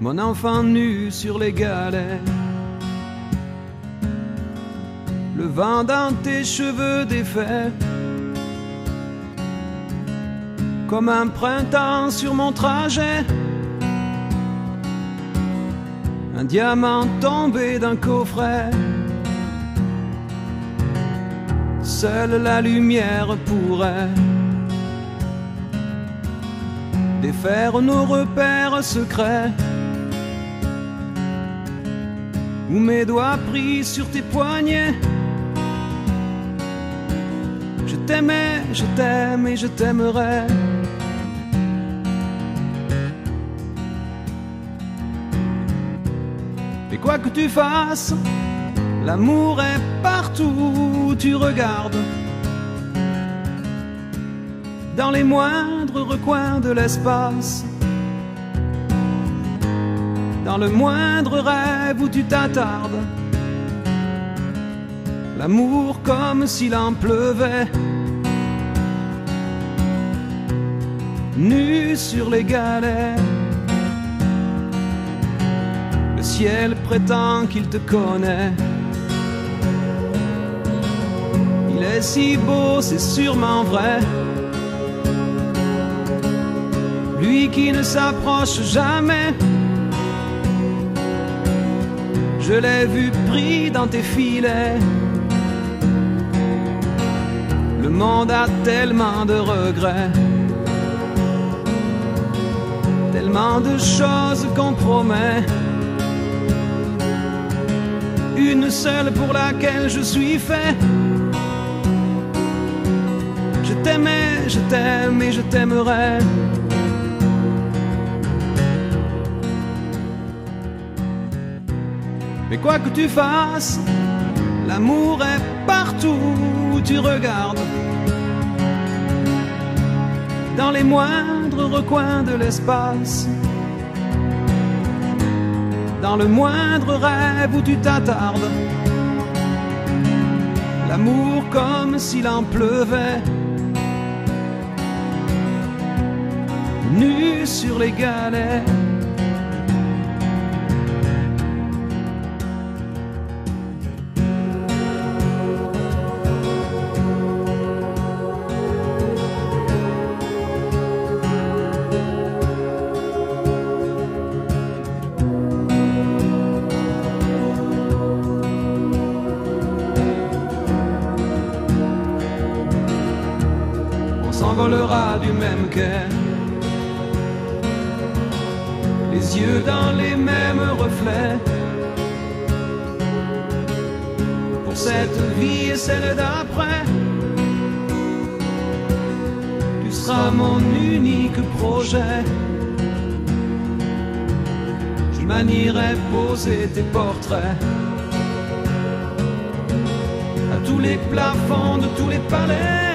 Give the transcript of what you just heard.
mon enfant nu sur les galets. Le vent dans tes cheveux défaits, comme un printemps sur mon trajet. Un diamant tombé d'un coffret. Seule la lumière pourrait défaire nos repères secrets. Où mes doigts pris sur tes poignets. Je t'aimais, je t'aime et je t'aimerai. Et quoi que tu fasses, l'amour est partout où tu regardes. Dans les moindres recoins de l'espace. Dans le moindre rêve où tu t'attardes. L'amour comme s'il en pleuvait. Nu sur les galets. Le ciel prétend qu'il te connaît. Il est si beau, c'est sûrement vrai. Lui qui ne s'approche jamais. Je l'ai vu pris dans tes filets. Le monde a tellement de regrets, tellement de choses qu'on promet. Une seule pour laquelle je suis fait. Je t'aimais, je t'aime et je t'aimerai. Mais quoi que tu fasses, l'amour est partout où tu regardes. Dans les moindres recoins de l'espace. Dans le moindre rêve où tu t'attardes. L'amour comme s'il en pleuvait. Nu sur les galets. S'envolera du même quai, les yeux dans les mêmes reflets. Pour cette vie et celle d'après, tu seras mon unique projet. Je manierai poser tes portraits à tous les plafonds de tous les palais.